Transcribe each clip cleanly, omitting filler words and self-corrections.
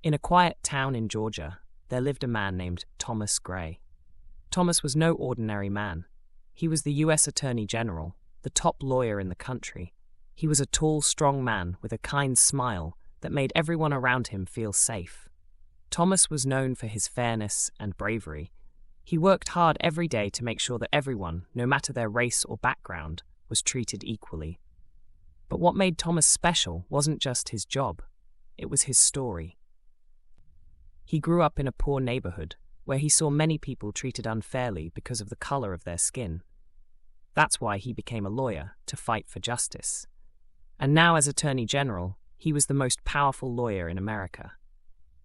In a quiet town in Georgia, there lived a man named Thomas Gray. Thomas was no ordinary man. Thomas was no ordinary man. He was the U.S. Attorney General, the top lawyer in the country. He was a tall, strong man with a kind smile that made everyone around him feel safe. Thomas was known for his fairness and bravery. He worked hard every day to make sure that everyone, no matter their race or background, was treated equally. But what made Thomas special wasn't just his job, it was his story. He grew up in a poor neighborhood where he saw many people treated unfairly because of the color of their skin. That's why he became a lawyer, to fight for justice. And now as Attorney General, he was the most powerful lawyer in America.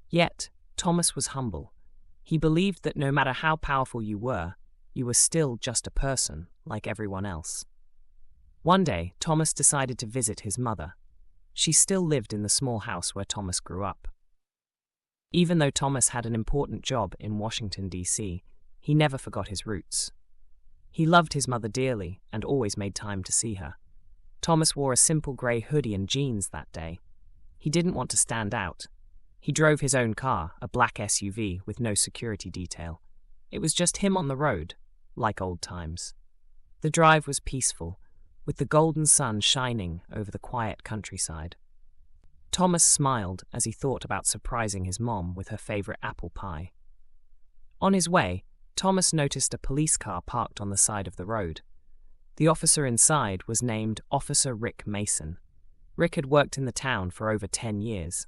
Yet, Thomas was humble. He believed that no matter how powerful you were still just a person like everyone else. One day, Thomas decided to visit his mother. She still lived in the small house where Thomas grew up. Even though Thomas had an important job in Washington, D.C., he never forgot his roots. He loved his mother dearly and always made time to see her. Thomas wore a simple grey hoodie and jeans that day. He didn't want to stand out. He drove his own car, a black SUV with no security detail. It was just him on the road, like old times. The drive was peaceful, with the golden sun shining over the quiet countryside. Thomas smiled as he thought about surprising his mom with her favorite apple pie. On his way, Thomas noticed a police car parked on the side of the road. The officer inside was named Officer Rick Mason. Rick had worked in the town for over 10 years.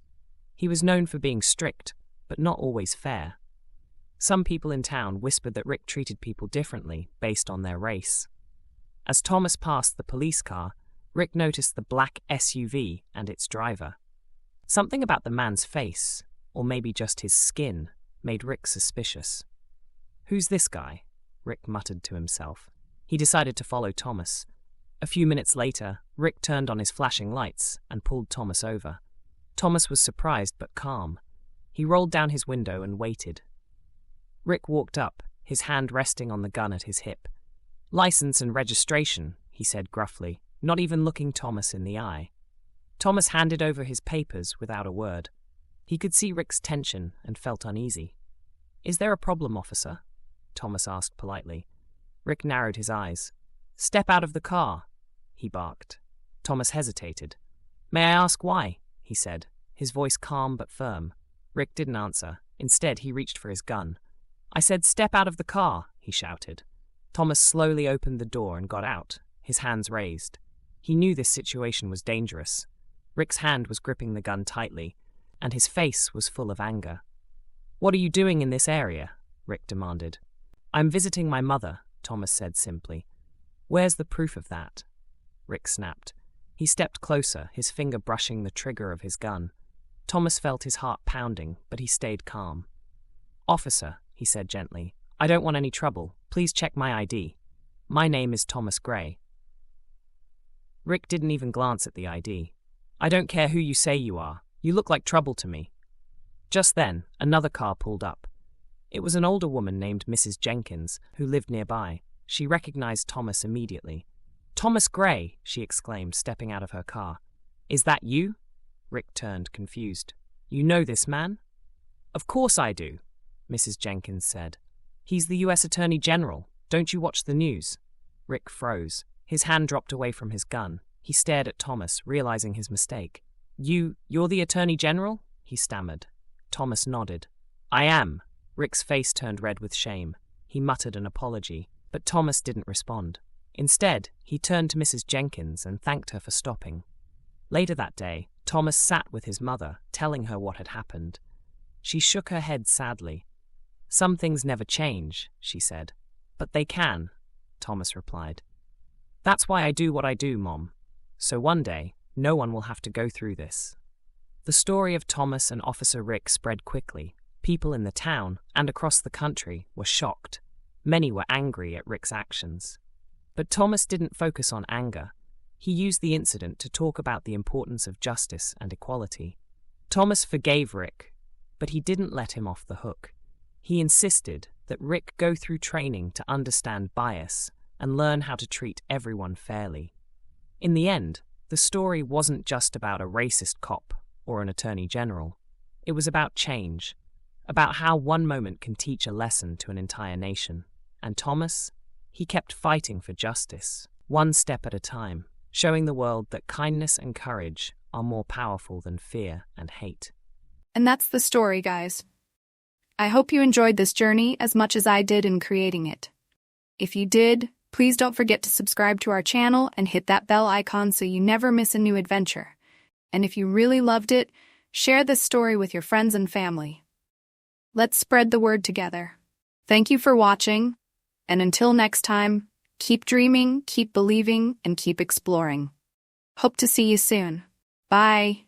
He was known for being strict, but not always fair. Some people in town whispered that Rick treated people differently based on their race. As Thomas passed the police car, Rick noticed the black SUV and its driver. Something about the man's face, or maybe just his skin, made Rick suspicious. "Who's this guy?" Rick muttered to himself. He decided to follow Thomas. A few minutes later, Rick turned on his flashing lights and pulled Thomas over. Thomas was surprised but calm. He rolled down his window and waited. Rick walked up, his hand resting on the gun at his hip. "License and registration," he said gruffly, not even looking Thomas in the eye. Thomas handed over his papers without a word. He could see Rick's tension and felt uneasy. "Is there a problem, officer?" Thomas asked politely. Rick narrowed his eyes. "Step out of the car," he barked. Thomas hesitated. "May I ask why?" he said, his voice calm but firm. Rick didn't answer. Instead, he reached for his gun. "I said step out of the car," he shouted. Thomas slowly opened the door and got out, his hands raised. He knew this situation was dangerous. Rick's hand was gripping the gun tightly, and his face was full of anger. "What are you doing in this area?" Rick demanded. "I'm visiting my mother," Thomas said simply. "Where's the proof of that?" Rick snapped. He stepped closer, his finger brushing the trigger of his gun. Thomas felt his heart pounding, but he stayed calm. "Officer," he said gently, "I don't want any trouble. Please check my ID. My name is Thomas Gray." Rick didn't even glance at the ID. "I don't care who you say you are. You look like trouble to me." Just then, another car pulled up. It was an older woman named Mrs. Jenkins, who lived nearby. She recognized Thomas immediately. "Thomas Gray!" she exclaimed, stepping out of her car. "Is that you?" Rick turned, confused. "You know this man?" "Of course I do," Mrs. Jenkins said. "He's the U.S. Attorney General. Don't you watch the news?" Rick froze. His hand dropped away from his gun. He stared at Thomas, realizing his mistake. You're the Attorney General?" he stammered. Thomas nodded. "I am." Rick's face turned red with shame. He muttered an apology, but Thomas didn't respond. Instead, he turned to Mrs. Jenkins and thanked her for stopping. Later that day, Thomas sat with his mother, telling her what had happened. She shook her head sadly. "Some things never change," she said. "But they can," Thomas replied. "That's why I do what I do, Mom. So one day, no one will have to go through this." The story of Thomas and Officer Rick spread quickly. People in the town and across the country were shocked. Many were angry at Rick's actions. But Thomas didn't focus on anger. He used the incident to talk about the importance of justice and equality. Thomas forgave Rick, but he didn't let him off the hook. He insisted that Rick go through training to understand bias and learn how to treat everyone fairly. In the end, the story wasn't just about a racist cop or an attorney general. It was about change, about how one moment can teach a lesson to an entire nation. And Thomas, he kept fighting for justice, one step at a time, showing the world that kindness and courage are more powerful than fear and hate. And that's the story, guys. I hope you enjoyed this journey as much as I did in creating it. If you did, please don't forget to subscribe to our channel and hit that bell icon so you never miss a new adventure. And if you really loved it, share this story with your friends and family. Let's spread the word together. Thank you for watching, and until next time, keep dreaming, keep believing, and keep exploring. Hope to see you soon. Bye.